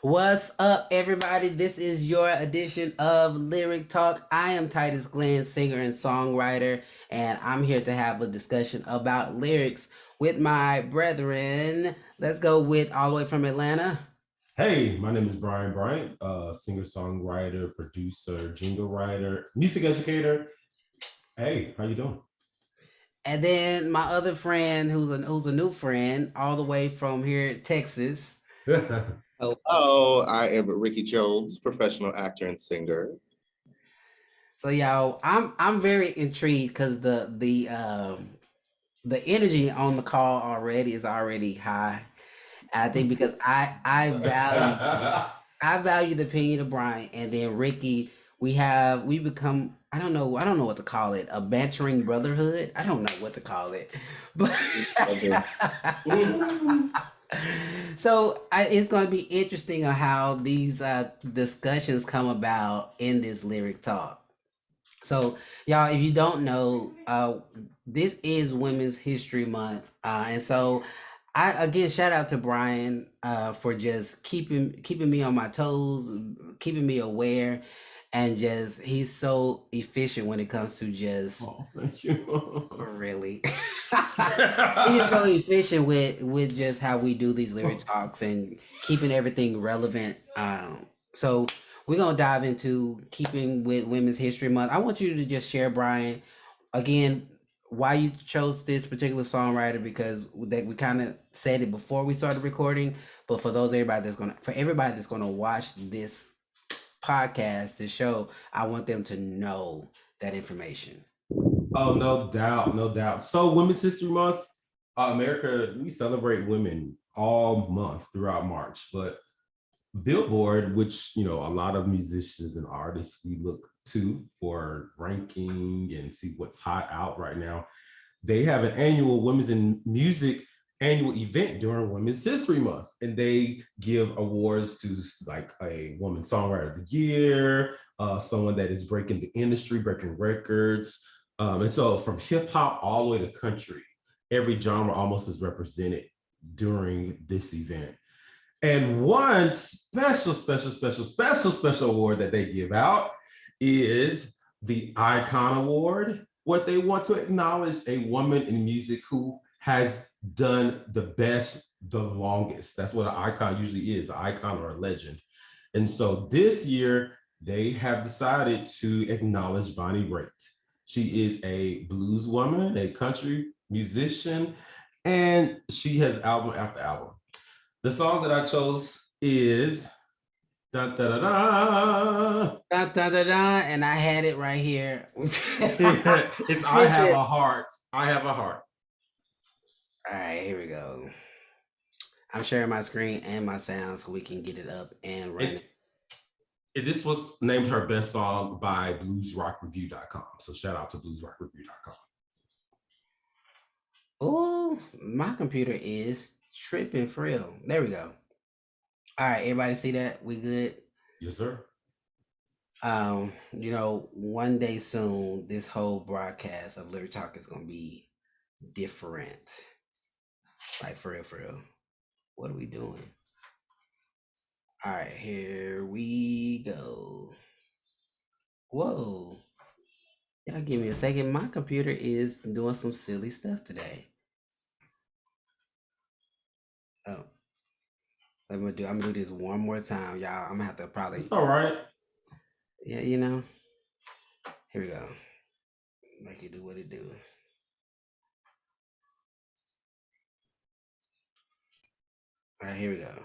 What's up, everybody? This is your edition of Lyric Talk. I am Titus Glenn, singer and songwriter, and I'm here to have a discussion about lyrics with my brethren. Let's go with all the way from Atlanta. Hey, my name is Brian Bryant, singer, songwriter, producer, jingle writer, music educator. Hey, how you doing? And then my other friend, who's a new friend, all the way from here, Texas. Hello, I am Ricky Jones, professional actor and singer. So y'all, I'm very intrigued because the energy on the call already is already high. I think because I value the opinion of Brian, and then Ricky. We become, I don't know what to call it, a bantering brotherhood. I don't know what to call it, but so it's going to be interesting on how these discussions come about in this lyric talk. So, y'all, if you don't know, this is Women's History Month, and so I again shout out to Brian for just keeping me on my toes, keeping me aware, and just he's so efficient when it comes to just Oh, thank you. really. He's so efficient with just how we do these lyric talks and keeping everything relevant. So we're gonna dive into keeping with Women's History Month. I want you to just share, Brian, again, why you chose this particular songwriter, because we kind of said it before we started recording, but for everybody that's gonna watch this podcast, this show, I want them to know that information. Oh, no doubt, no doubt. So, Women's History Month, America, we celebrate women all month throughout March, but Billboard, which a lot of musicians and artists we look to for ranking and see what's hot out right now, they have an annual Women's in Music annual event during Women's History Month, and they give awards to like a woman songwriter of the year, someone that is breaking the industry, breaking records, and so from hip hop all the way to country, every genre almost is represented during this event. And one special award that they give out is the Icon Award. What they want to acknowledge a woman in music who has done the best, the longest. That's what an icon usually is, an icon or a legend. And so this year, they have decided to acknowledge Bonnie Raitt. She is a blues woman, a country musician, and she has album after album. The song that I chose is da da da da. Da, da, da, da, and I had it right here. It's I have a heart. I have a heart. All right, here we go. I'm sharing my screen and my sound so we can get it up and running. This was named her best song by bluesrockreview.com. So shout out to bluesrockreview.com. Oh, my computer is tripping for real. There we go. All right, everybody see that? We good? Yes, sir. One day soon, this whole broadcast of Lyric Talk is gonna be different. Like for real, for real. What are we doing? All right, here we go. Whoa. Y'all give me a second. My computer is doing some silly stuff today. Oh. I'm gonna do this one more time, y'all. I'm gonna have to probably. It's all right. Yeah, Here we go. Make it do what it do. All right, here we go.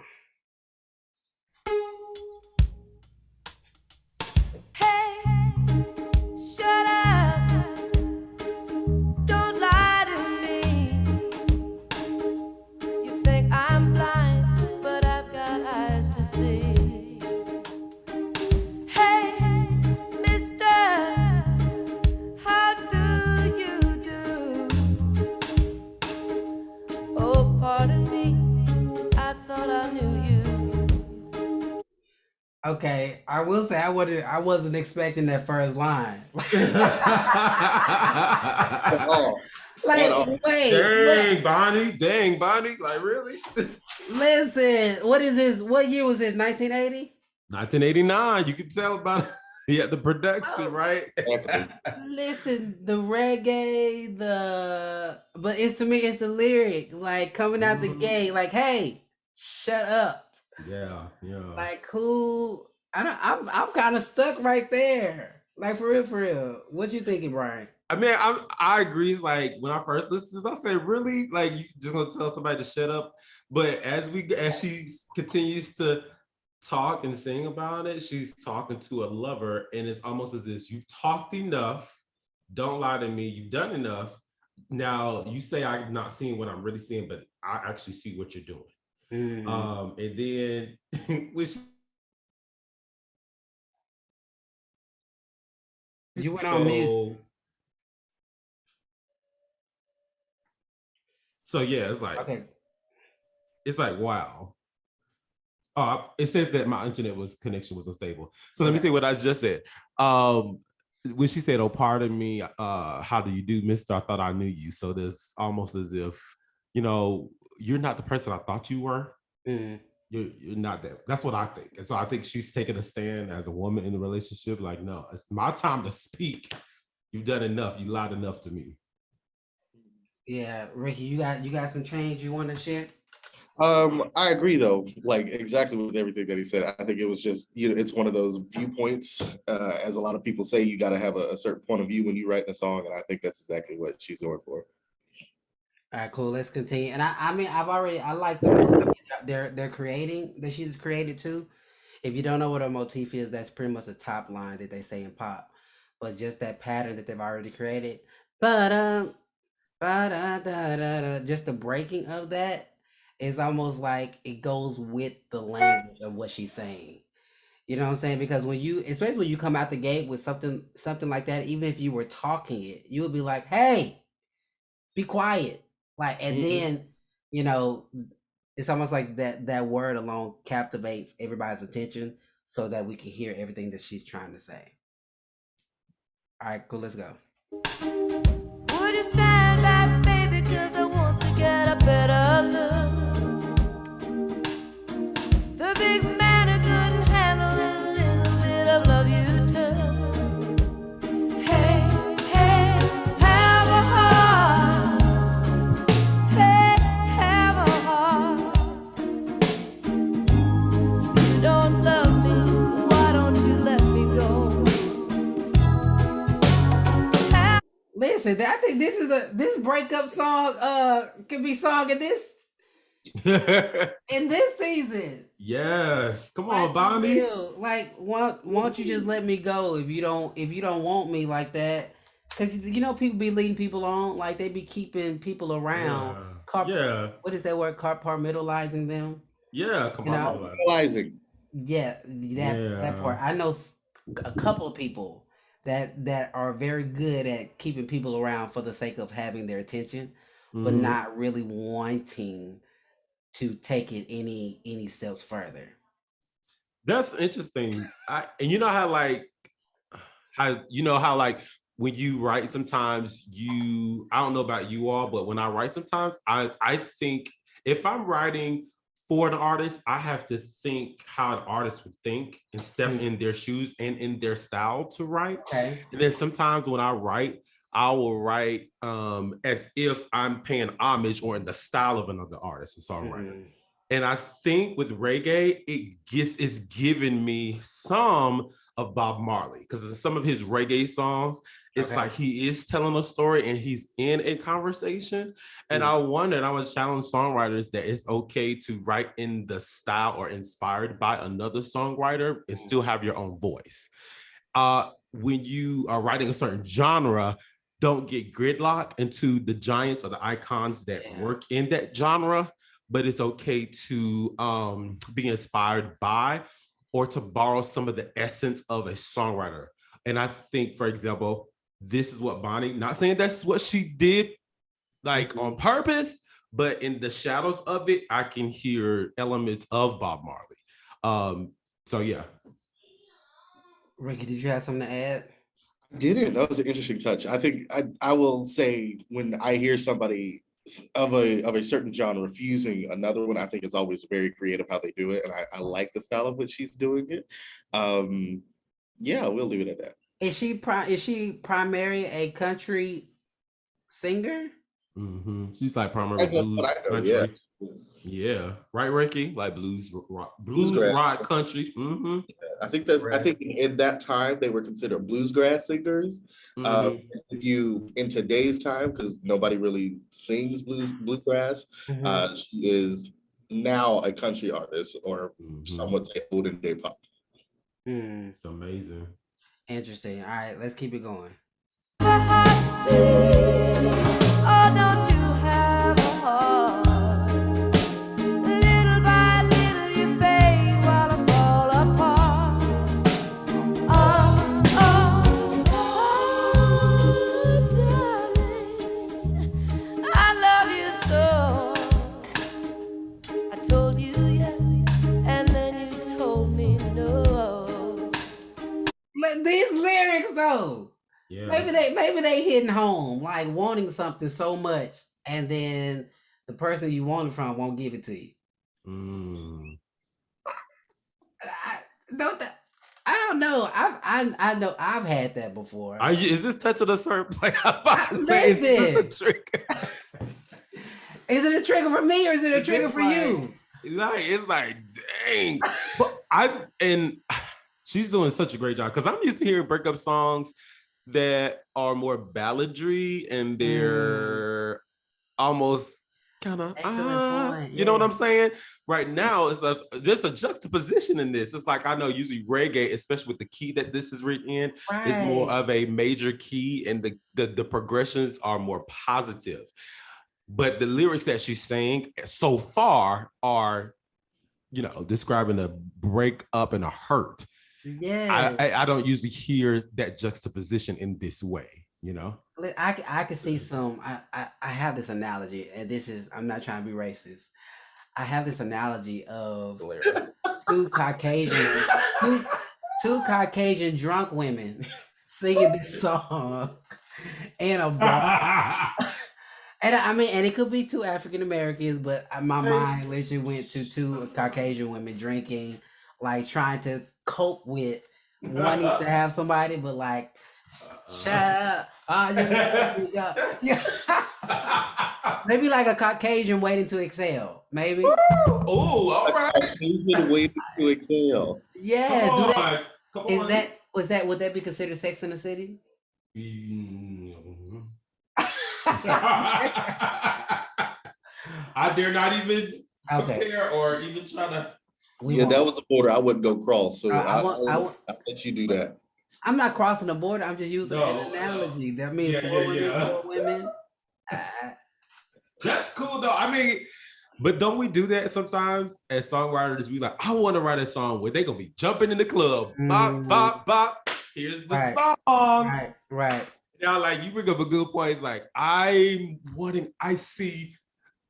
Hey, shut up. Don't lie to me. You think I'm blind, but I've got eyes to see. Hey, mister, how do you do? Oh, pardon me, I thought I knew you. Okay, I will say I wasn't expecting that first line. Like, wait, Dang, Bonnie, like really? listen, what is this? What year was this? 1980? 1989, you can tell about yeah, the production, right? Listen, the reggae, but it's to me, it's the lyric, like coming out the gate, like, hey, shut up. Yeah. Like, cool. I'm kind of stuck right there. Like, for real. What you thinking, Brian? I mean, I agree. Like when I first listened, I said, really? Like you just gonna tell somebody to shut up? But as she continues to talk and sing about it, she's talking to a lover, and it's almost as if you've talked enough. Don't lie to me. You've done enough. Now you say I'm not seeing what I'm really seeing, but I actually see what you're doing. And then when You went on mute. So yeah, it's like Okay. It's like wow. Oh, it says that my internet connection was unstable. So let me see what I just said. When she said, "Oh, pardon me, how do you do, Mister? I thought I knew you." So there's almost as if, you're not the person I thought you were. You're not that. That's what I think. And so I think she's taking a stand as a woman in the relationship. Like, no, it's my time to speak. You've done enough. You lied enough to me. Yeah, Ricky, you got some change you want to share? I agree though, like exactly with everything that he said. I think it was just, it's one of those viewpoints. As a lot of people say, you got to have a certain point of view when you write a song, and I think that's exactly what she's going for. All right, cool. Let's continue. And I mean, I like the they're creating, that she's created too. If you don't know what a motif is, that's pretty much a top line that they say in pop. But just that pattern that they've already created. But just the breaking of that is almost like it goes with the language of what she's saying. You know what I'm saying? Because especially when you come out the gate with something like that, even if you were talking it, you would be like, "Hey, be quiet." Like, and then, it's almost like that word alone captivates everybody's attention so that we can hear everything that she's trying to say. All right, cool. Let's go. Would you stand back, baby? 'Cause I want to get a better look. The big man who couldn't handle a little bit of love you took. Hey, have a heart. Hey, have a heart. You don't love me, why don't you let me go? Listen, I think this breakup song could be sung in this season. Yes, come on, Like, Bonnie. Like, won't you just let me go if you don't want me like that? Because people be leading people on, like they be keeping people around. What is that word? Compartmentalizing them. Yeah, compartmentalizing. Yeah, that part. I know a couple of people that are very good at keeping people around for the sake of having their attention, but not really wanting to take it any steps further. That's interesting. And you know how like when you write, sometimes I don't know about you all, but when I write, sometimes I think if I'm writing for an artist, I have to think how an artist would think and step in their shoes and in their style to write. Okay. And then sometimes when I write, I will write as if I'm paying homage or in the style of another artist and songwriter. And I think with reggae, it's given me some of Bob Marley, because in some of his reggae songs, it's like he is telling a story and he's in a conversation. And I would challenge songwriters that it's okay to write in the style or inspired by another songwriter and still have your own voice. When you are writing a certain genre, don't get gridlocked into the giants or the icons that work in that genre, but it's okay to be inspired by or to borrow some of the essence of a songwriter. And I think, for example, this is what Bonnie, not saying that's what she did like on purpose, but in the shadows of it, I can hear elements of Bob Marley. So yeah. Ricky, did you have something to add? Didn't. That was an interesting touch. I think I will say when I hear somebody of a certain genre refusing another one, I think it's always very creative how they do it, and I like the style of which she's doing it. Yeah, we'll leave it at that. Is she primary a country singer? She's like primary That's blues what I know, country. yeah. Yeah, right, Ricky? Like blues Bluegrass. rock country. I think in that time they were considered bluesgrass singers. If you in today's time, because nobody really sings bluegrass, she is now a country artist, or somewhat say olden day pop. It's amazing. Interesting. All right, let's keep it going. Oh, don't you have a heart? Little by little you fade while I fall apart. Darling, I love you so. I told you yes, and then you told me no. These lyrics though. Yeah. Maybe they hitting home, like wanting something so much, and then the person you want it from won't give it to you. I don't know. I know I've had that before. Is this touching a certain place? I'm about to say, is this a trigger? Is it a trigger for me or is it a trigger for you? It's like, dang. But she's doing such a great job, because I'm used to hearing breakup songs that are more balladry, and they're almost kind of you know what I'm saying? Right now, it's there's a juxtaposition in this. It's like, I know usually reggae, especially with the key that this is written in, is more of a major key, and the progressions are more positive. But the lyrics that she's saying so far are, describing a breakup and a hurt. Yeah, I don't usually hear that juxtaposition in this way, I could see some. I have this analogy, and I'm not trying to be racist. I have this analogy of two Caucasian drunk women singing this song in a bar. And it could be two African Americans, but my mind literally went to two Caucasian women drinking, like trying to cope with wanting to have somebody, but like, shut up. Maybe like a Caucasian waiting to exhale. Maybe. Oh, all right. Caucasian waiting to exhale. Yeah. Come on. Would that be considered Sex in the City? I dare not even compare or even try to. That was a border I wouldn't go cross. So I'll let you do that. I'm not crossing the border. I'm just using an analogy. That means four women. That's cool though. But don't we do that sometimes as songwriters? We like, I want to write a song where they're gonna be jumping in the club. Bop, bop, bop. Here's the song. Right. Y'all, like, you bring up a good point. It's like, I see.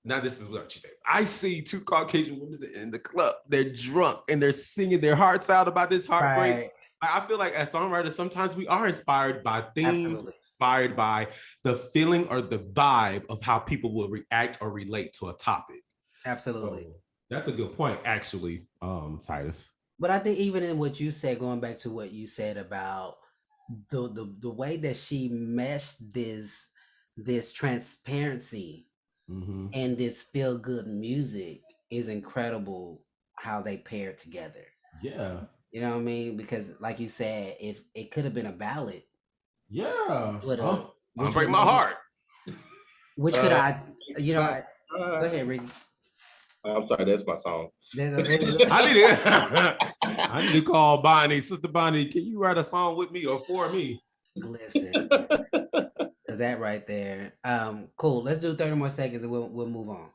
Now this is what you say. I see two Caucasian women in the club. They're drunk and they're singing their hearts out about this heartbreak. Right. I feel like as songwriters, sometimes we are inspired by themes, inspired by the feeling or the vibe of how people will react or relate to a topic. Absolutely. So that's a good point, actually, Titus. But I think even in what you said, going back to what you said about the way that she meshed this transparency and this feel good music is incredible. How they pair together. Yeah. You know what I mean? Because like you said, if it could have been a ballad. Yeah. Which break my heart. Which could go ahead, Ricky. I'm sorry, that's my song. I need to call Bonnie. Sister Bonnie, can you write a song with me or for me? Listen. Is that right there? Cool. Let's do 30 more seconds and we'll move on.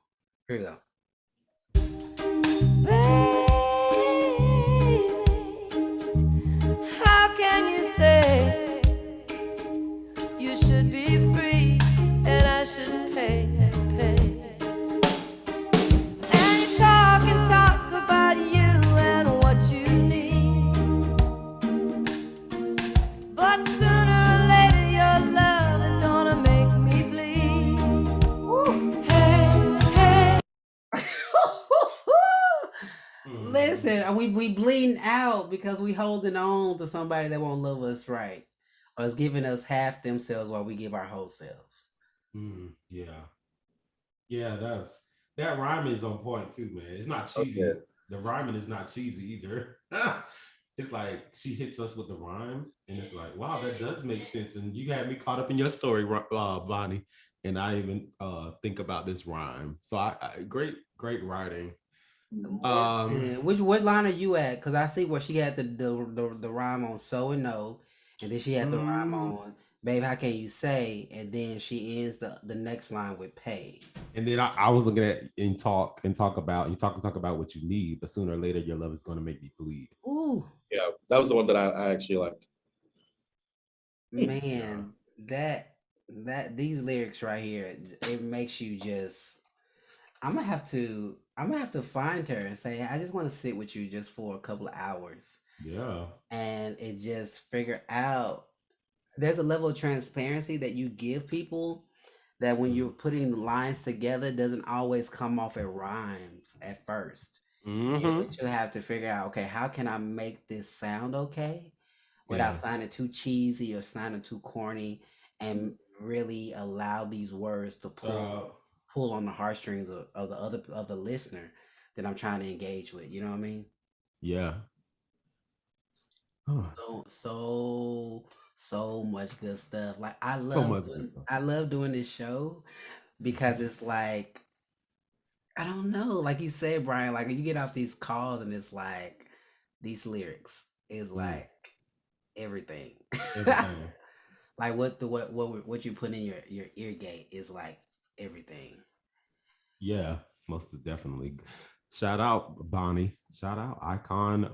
Here we go. How can you say you should be free and I should pay? And you talk about you and what you need, but sooner or Listen, we bleeding out because we holding on to somebody that won't love us right, or is giving us half themselves while we give our whole selves. Yeah. Yeah, that rhyming is on point too, man. It's not Okay. cheesy. The rhyming is not cheesy either. It's like she hits us with the rhyme, and it's like, wow, that does make sense. And you had me caught up in your story, Bonnie, and I even think about this rhyme. So I great writing. Listen, what line are you at? Because I see where she had the rhyme on so and no, and then she had the rhyme mm, on babe, how can you say? And then she ends the next line with pay. and then I was looking at talk about talk about what you need, but sooner or later your love is going to make me bleed. Ooh, Yeah, that was the one that I actually liked. Yeah. man, that these lyrics right here, it makes you just. I'm gonna have to find her and say, I just want to sit with you just for a couple of hours Yeah. and it just figure out there's a level of transparency that you give people that when you're putting the lines together doesn't always come off at rhymes at first. Mm-hmm. But you have to figure out, okay, how can I make this sound okay Yeah. without sounding too cheesy or sounding too corny and really allow these words to pull on the heartstrings of the other of the listener that I'm trying to engage with. You know what I mean? Yeah. Huh. So much good stuff. Like So much good stuff. I love doing this show because it's like I don't know, like you said, Brian, like you get off these calls and it's like these lyrics is like everything. Everything. Like what you put in your ear gate is like everything. Yeah, most definitely. Shout out Bonnie. Shout out Icon,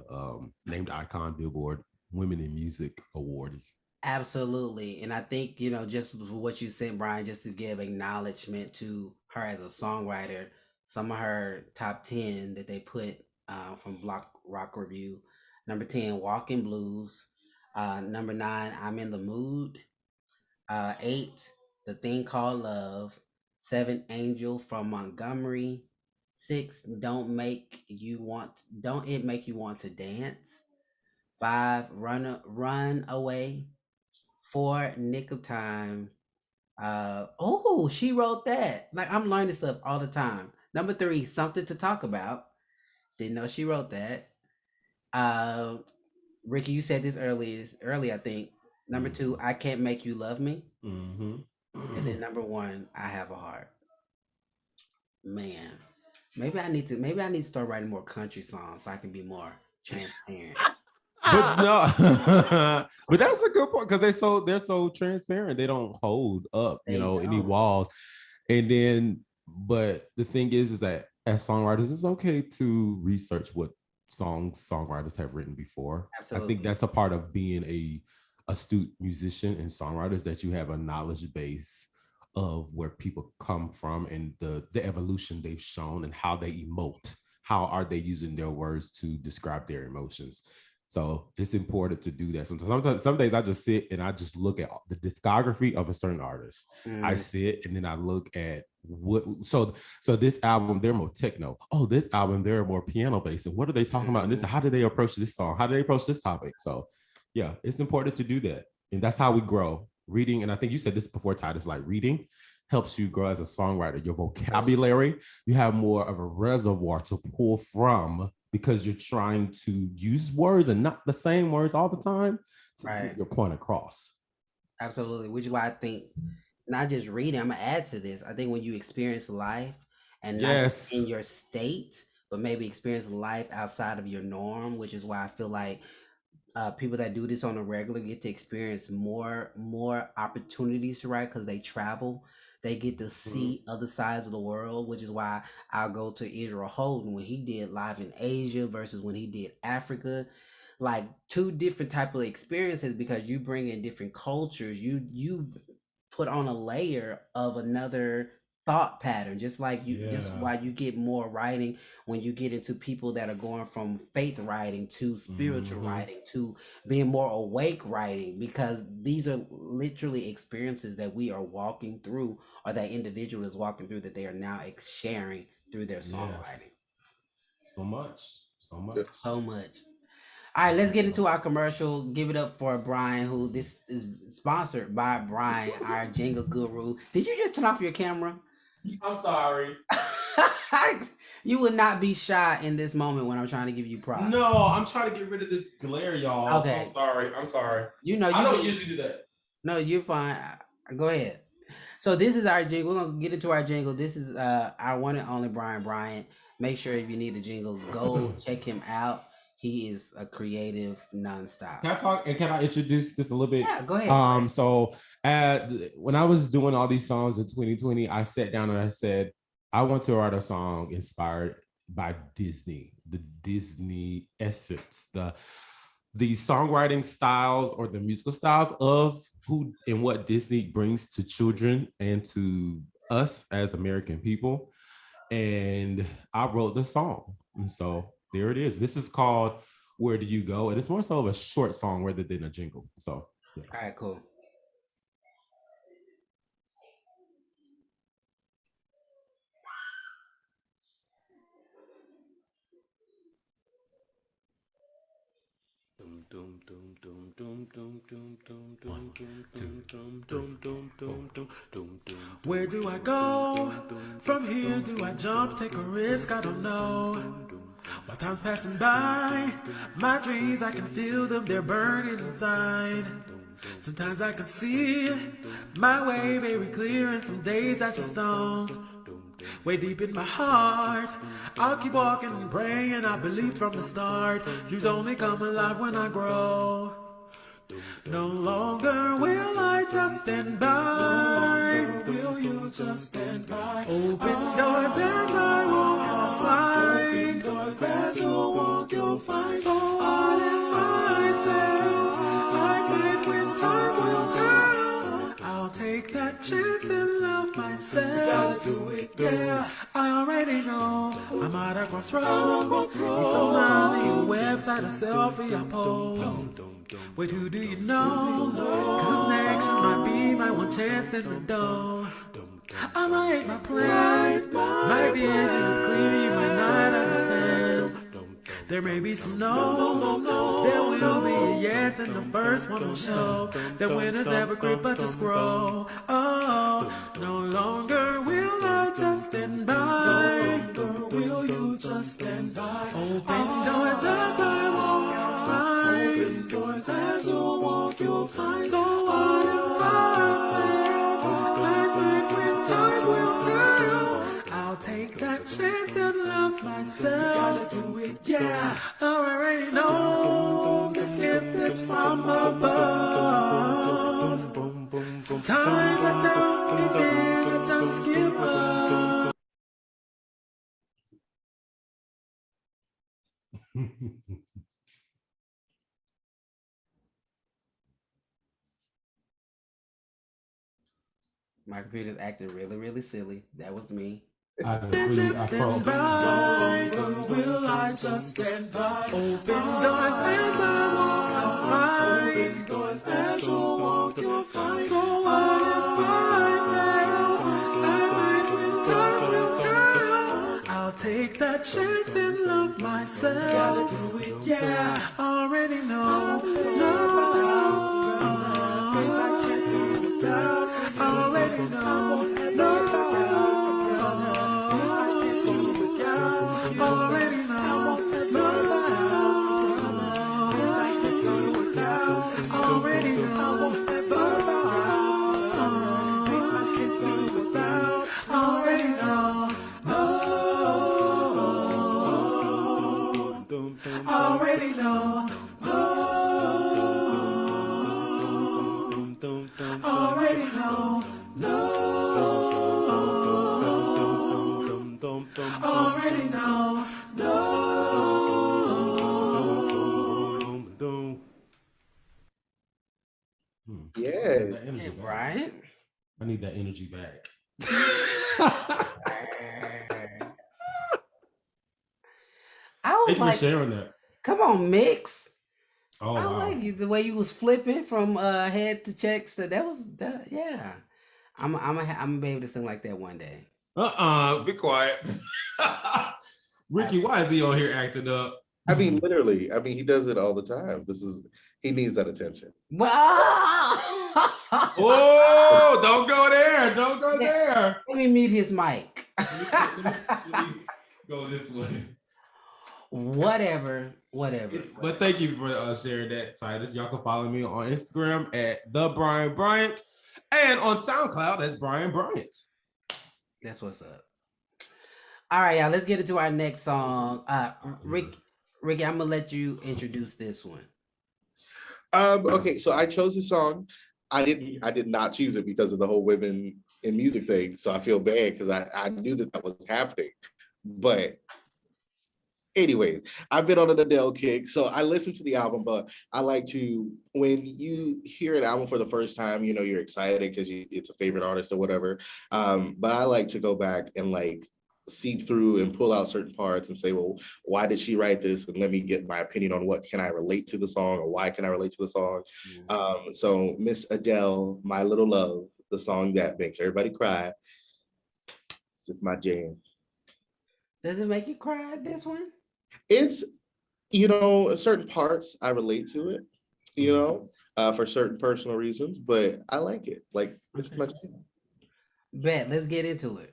named Icon Billboard Women in Music Award. Absolutely. And I think, just what you said, Brian, just to give acknowledgement to her as a songwriter, some of her top 10 that they put from Block Rock Review. Number 10, Walking Blues. Number 9, I'm in the Mood. 8, The Thing Called Love. 7, Angel from Montgomery. 6, Don't It Make You Want to Dance. 5, Run Away. 4, Nick of Time. Oh, she wrote that. Like I'm learning stuff all the time. Number 3, Something to Talk About. Didn't know she wrote that. Uh, Ricky, you said this early, I think. Number 2, I Can't Make You Love Me. Mm-hmm. And then number 1, I Have a Heart. Man, maybe I need to start writing more country songs so I can be more transparent. But no, but that's a good point because they're so transparent. They don't hold up, They any don't. walls. And then, but the thing is that as songwriters, it's okay to research what songwriters have written before. I Absolutely. think that's a part of being a astute musician and songwriters, that you have a knowledge base of where people come from and the evolution they've shown and how they emote. How are they using their words to describe their emotions? So it's important to do that. Sometimes some days I just sit and I just look at the discography of a certain artist. I sit and then I look at so this album, they're more techno. Oh, this album, they're more piano based. And what are they talking about in this? How do they approach this song? How do they approach this topic? So yeah, it's important to do that. And that's how we grow. Reading, and I think you said this before, Titus, like reading helps you grow as a songwriter. Your vocabulary, you have more of a reservoir to pull from because you're trying to use words and not the same words all the time to get your point across. Absolutely. Which is why I think not just reading, I'm gonna add to this. I think when you experience life and not just in your state, but maybe experience life outside of your norm, which is why I feel like people that do this on a regular get to experience more opportunities to write because they travel. They get to see other sides of the world, which is why I'll go to Israel Holden when he did live in Asia versus when he did Africa. Like two different type of experiences because you bring in different cultures. You put on a layer of another thought pattern, just like just why you get more writing when you get into people that are going from faith writing to spiritual writing to being more awake writing, because these are literally experiences that we are walking through or that individual is walking through that they are now sharing through their songwriting. So much. So much. All right, let's get into our commercial. Give it up for Brian, who this is sponsored by Brian, our jingle guru. Did you just turn off your camera? I'm sorry. You would not be shy in this moment when I'm trying to give you props. No, I'm trying to get rid of this glare, y'all. Okay. So sorry. I'm sorry. You know, I don't usually do that. No, you're fine. Go ahead. So this is our jingle. We're gonna get into our jingle. This is our one and only Brian Bryant. Make sure if you need a jingle, go check him out. He is a creative nonstop. Can I talk and can I introduce this a little bit? Yeah, go ahead. So when I was doing all these songs in 2020, I sat down and I said, I want to write a song inspired by Disney, the Disney essence, the songwriting styles or the musical styles of who and what Disney brings to children and to us as American people. And I wrote the song. And so there it is. This is called Where Do You Go? And it's more so of a short song rather than a jingle. So yeah. All right, cool. Where do I go? From here, do I jump, take a risk? I don't know. While time's passing by, my dreams, I can feel them, they're burning inside. Sometimes I can see my way very clear, and some days I just don't. Way deep in my heart, I'll keep walking and praying. I believed from the start, dreams only come alive when I grow. No longer will I just stand by. Will you just stand by? Open doors as I walk, I'll find. Open doors as you walk, you'll find. So what if I fail? I might win, time will tell. I'll take that chance and love myself. Gotta do it, yeah. I already know I'm at a crossroads. Need somebody, a website, a selfie, I post. Wait, who do you know? Cause next you might be my one chance in the door. I write my plan, my vision is clear, you might not understand. There may be some no, there will be a yes, and the first one will show that winners never quit but just grow. Oh, no longer will I just stand by. No longer will you just stand by. Open doors as I walk, I'll find. Open doors as you walk, you'll find. So what if I fail? Like when time will tell. I'll take that chance and love myself. Gotta do it, yeah. I already know this gift is from above. Sometimes I doubt and then I just give up. My computer's acting really, really silly. That was me. I agree. I felt Will I just stand by? Open doors as I walk, I'll find. Open doors as you walk, you'll find. So what if I fail? I might win, time will tell. I'll take that chance and love myself. Gotta do it, yeah. Already know. Already know. Yeah. Hey, Brian. I need that energy back. I was Thank you like, for sharing that. come on, Mix. Oh, I wow. like you, the way you was flipping from head to check. So that was that. Yeah, I'm gonna be able to sing like that one day. Be quiet. Ricky, why is he on here acting up? I mean, literally. I mean, he does it all the time. He needs that attention. Oh, don't go there. Don't go there. Let me mute his mic. Let me go this way. Whatever. But thank you for sharing that, Titus. Y'all can follow me on Instagram at the Brian Bryant, and on SoundCloud that's Brian Bryant. That's what's up. All right, y'all. Let's get into our next song. Ricky, I'm gonna let you introduce this one. Okay, so I chose this song. I did not choose it because of the whole women in music thing. So I feel bad because I knew that was happening. But anyways, I've been on an Adele kick. So I listened to the album, but I like to, when you hear an album for the first time, you know, you're excited because it's a favorite artist or whatever. But I like to go back and like seep through and pull out certain parts and say, well, why did she write this? And let me get my opinion on what can I relate to the song, or why can I relate to the song? So Miss Adele, My Little Love, the song that makes everybody cry. It's just my jam. Does it make you cry, this one? It's, you know, certain parts I relate to it, you know, for certain personal reasons, but I like it. Like, it's my jam. Bet, let's get into it.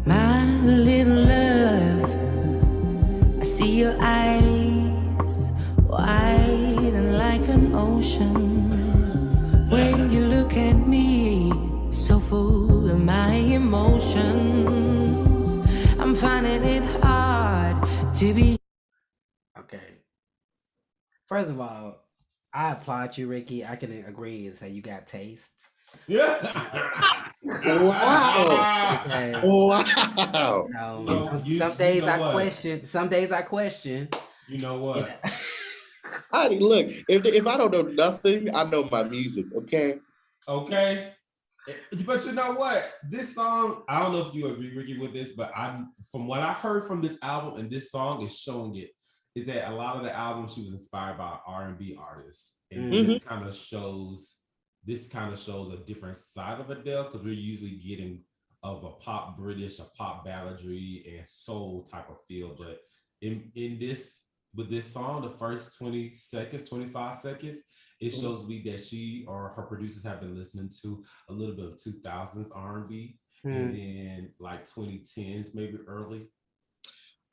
My little love, I see your eyes wide and like an ocean. When you look at me, so full of my emotions, I'm finding it hard to be. Okay. First of all, I applaud you, Ricky. I can agree and say you got taste. Yeah. Wow. Because, Wow. some days I question. Some days I question. You know what? I mean, look, if I don't know nothing, I know my music, okay? Okay. But you know what? This song, I don't know if you agree, Ricky, with this, but from what I heard from this album, and this song is showing it, is that a lot of the album she was inspired by R&B artists. And this kind of shows a different side of Adele, because we're usually getting of a pop British, a pop balladry and soul type of feel. But in this, with this song, the first 20 seconds, 25 seconds, it shows me that she or her producers have been listening to a little bit of 2000s R&B and then like 2010s, maybe early.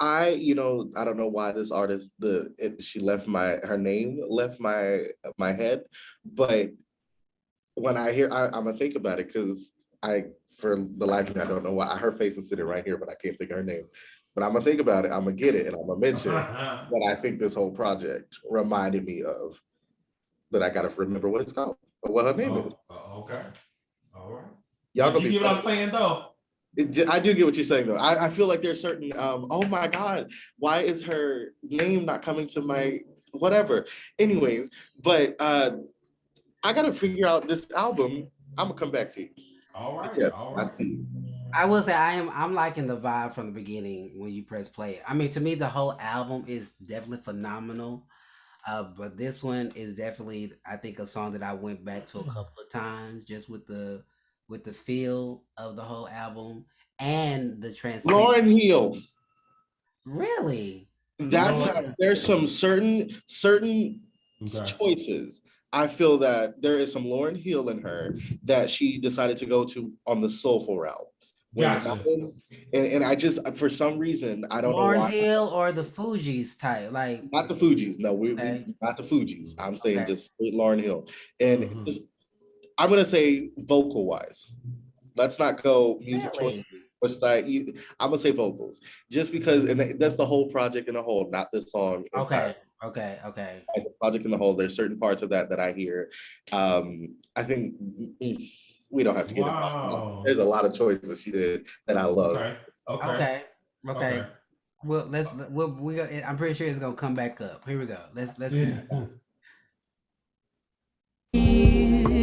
I don't know why this artist, she left her name left my head, but when I hear, I'm gonna think about it, because for the life of me, I don't know why. Her face is sitting right here, but I can't think of her name. But I'm gonna think about it, I'm gonna get it, and I'm gonna mention what I think this whole project reminded me of. But I gotta remember what it's called, or what her name is. Okay. All right. Y'all gonna you get what I'm saying though? I do get what you're saying though. I feel like there's certain, oh my God, why is her name not coming to my whatever? Anyways, but I gotta figure out this album. I'm gonna come back to you. All right. Yes, all right. I will say I'm liking the vibe from the beginning when you press play. I mean, to me, the whole album is definitely phenomenal. But this one is definitely, I think, a song that I went back to a couple of times just with the feel of the whole album and the transparency. Lauryn Hill. Really? That's there's some certain choices. I feel that there is some Lauryn Hill in her that she decided to go to on the soulful route. Gotcha. And I just, for some reason, I don't know why. Lauryn Hill or the Fugees type, like not the Fugees. No, we not the Fugees. I'm saying just straight Lauryn Hill. And just, I'm gonna say vocal wise. Let's not go music choice. I'm gonna say vocals, just because, and that's the whole project in a whole, not this song. Okay. As a project in the whole, there's certain parts of that I hear. I think we don't have to get involved. There's a lot of choices she did that I love. Okay. Well, I'm pretty sure it's gonna come back up. Here we go. Let's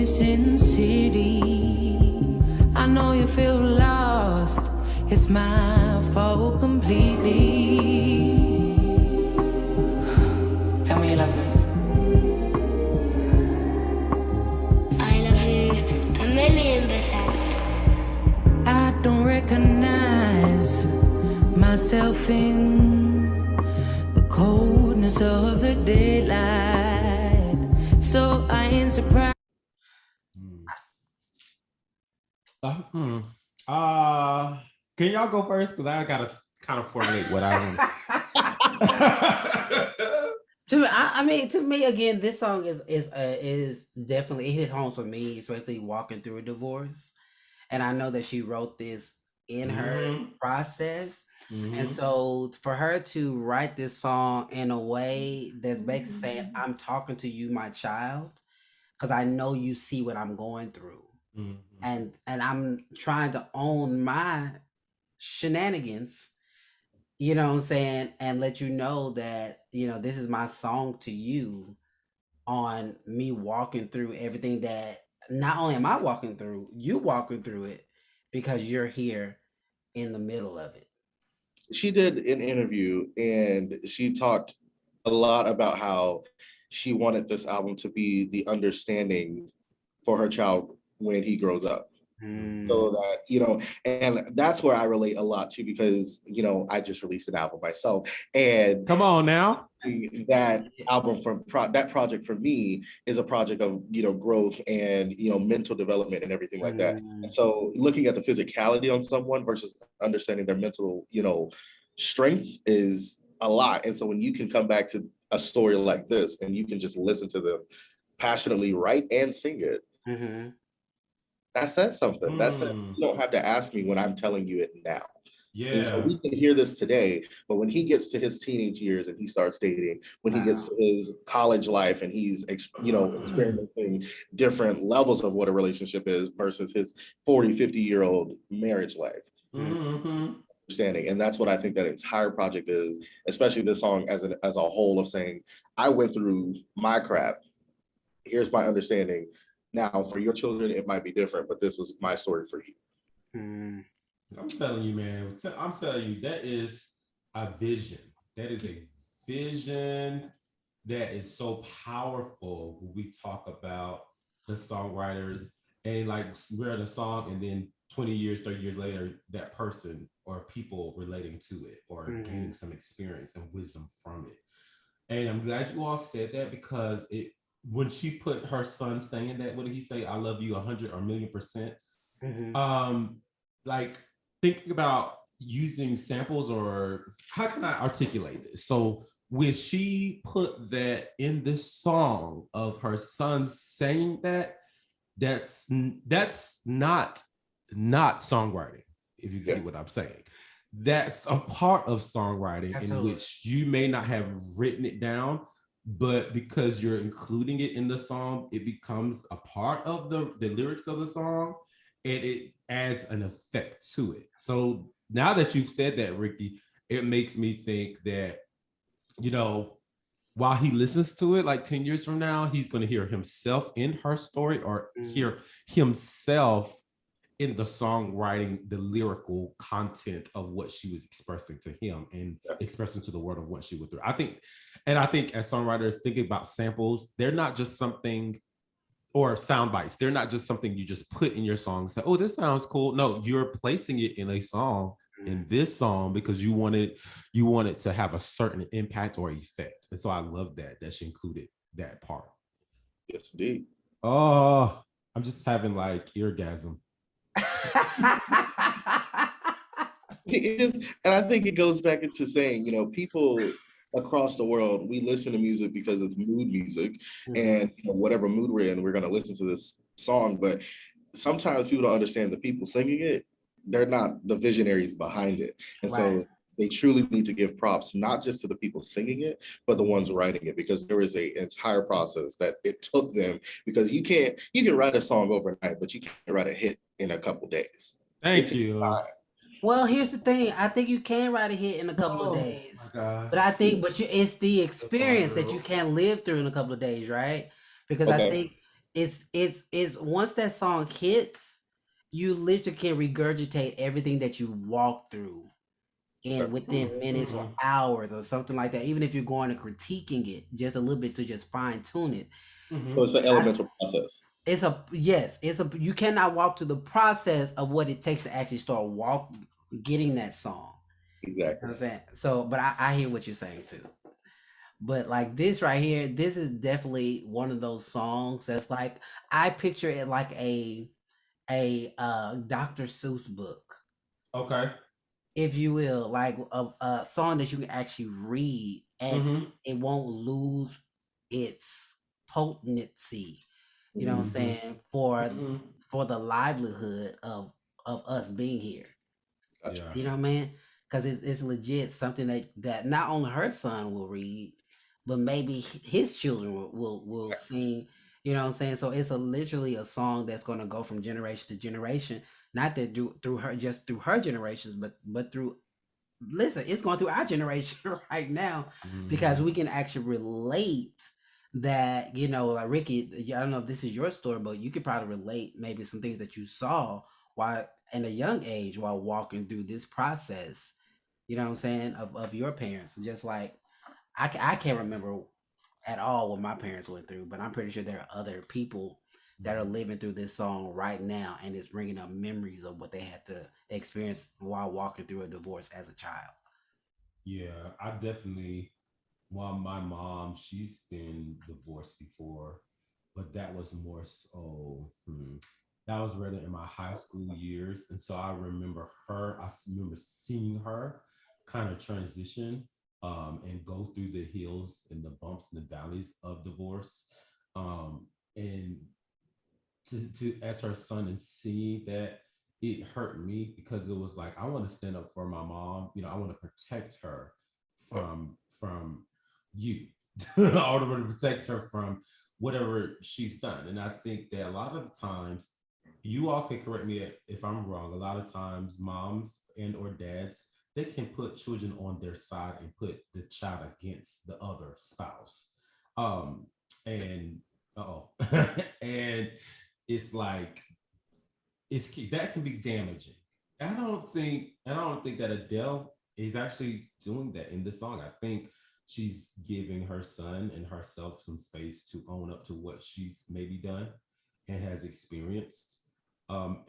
Sin City, I know you feel lost. It's my fault completely. Tell me you love me. myself in the coldness of the daylight, so I ain't surprised. Can y'all go first? Because I gotta kind of formulate what I want. To me, again, this song is definitely, it hit home for me, especially walking through a divorce. And I know that she wrote this in her process. And so for her to write this song in a way that's basically saying, I'm talking to you, my child, because I know you see what I'm going through. And I'm trying to own my shenanigans, you know what I'm saying, and let you know that, you know, this is my song to you on me walking through everything that not only am I walking through, you walking through it because you're here in the middle of it. She did an interview and she talked a lot about how she wanted this album to be the understanding for her child when he grows up. So that, you know, and that's where I relate a lot to, because, you know, I just released an album myself, and come on now, that album from that project for me is a project of, you know, growth and, you know, mental development and everything like that. And so looking at the physicality on someone versus understanding their mental, you know, strength is a lot. And so when you can come back to a story like this and you can just listen to them passionately write and sing it, that says something. That says you don't have to ask me when I'm telling you it now. Yeah. And so we can hear this today, but when he gets to his teenage years and he starts dating, when he gets to his college life and he's, you know, experiencing different levels of what a relationship is versus his 40, 50-year-old marriage life. Understanding. And that's what I think that entire project is, especially this song as a whole, of saying, I went through my crap. Here's my understanding. Now, for your children, it might be different, but this was my story for you. I'm telling you, man. I'm telling you, that is a vision. That is a vision that is so powerful when we talk about the songwriters, and like we're in a song and then 20 years, 30 years later, that person or people relating to it or gaining some experience and wisdom from it. And I'm glad you all said that, because when she put her son saying that, what did he say? I love you 100 or 1,000,000%. Like thinking about using samples, or how can I articulate this? So when she put that in this song of her son saying that, that's not songwriting, if you get what I'm saying. That's a part of songwriting. Absolutely. In which you may not have written it down, but because you're including it in the song, it becomes a part of the lyrics of the song, and it adds an effect to it. So now that you've said that, Ricky, it makes me think that, you know, while he listens to it like 10 years from now, he's going to hear himself in her story, or hear himself in the songwriting, the lyrical content of what she was expressing to him and expressing to the world of what she went through. I think as songwriters, thinking about samples, they're not just something, or sound bites, they're not just something you just put in your song and say, oh, this sounds cool. No, you're placing it in a song, in this song, because you want it to have a certain impact or effect. And so I love that she included that part. Yes, indeed. Oh, I'm just having like eargasm. It is, and I think it goes back into saying, you know, people across the world, we listen to music because it's mood music, and you know, whatever mood we're in, we're going to listen to this song. But sometimes people don't understand the people singing it, they're not the visionaries behind it. And so they truly need to give props, not just to the people singing it, but the ones writing it, because there is an entire process that it took them. Because you can write a song overnight, but you can't write a hit in a couple days. Thank you. Well, here's the thing. I think you can write a hit in a couple of days, but I think, it's the experience that you can't live through in a couple of days, right? Because I think it's once that song hits, you literally can regurgitate everything that you walked through within minutes or hours or something like that. Even if you're going to critiquing it just a little bit to just fine tune it. So it's an elemental process. You cannot walk through the process of what it takes to actually start getting that song. You know what Exactly. I'm saying? So, but I hear what you're saying too. But like this right here, this is definitely one of those songs that's like I picture it like a Dr. Seuss book, Okay. if you will, like a song that you can actually read and Mm-hmm. it won't lose its potency. You know what I'm Mhm. Mm-hmm. saying? Mm-hmm. For the livelihood of us being here. Gotcha. Yeah. You know what I mean? Because it's legit something that not only her son will read, but maybe his children will sing. You know what I'm saying? So it's literally a song that's going to go from generation to generation. Not that through her, just through her generations, but through, listen, it's going through our generation right now, because Mm-hmm. we can actually relate that, like Ricky, I don't know if this is your story, but you could probably relate maybe some things that you saw while in a young age while walking through this process, you know what I'm saying, of your parents. Just like I can't remember at all what my parents went through, but I'm pretty sure there are other people that are living through this song right now, and it's bringing up memories of what they had to experience while walking through a divorce as a child. Yeah, I definitely. Well, my mom, she's been divorced before, but that was more so. That was rather in my high school years, and so I remember her. Remember seeing her kind of transition and go through the hills and the bumps and the valleys of divorce, and to as her son and seeing that, it hurt me because it was like I want to stand up for my mom. I want to protect her from you. I want to protect her from whatever she's done. And I think that a lot of times, you all can correct me if I'm wrong. A lot of times, moms and or dads, they can put children on their side and put the child against the other spouse. Um, and oh, and it's like that can be damaging. I don't think that Adele is actually doing that in this song. I think she's giving her son and herself some space to own up to what she's maybe done and has experienced. Um,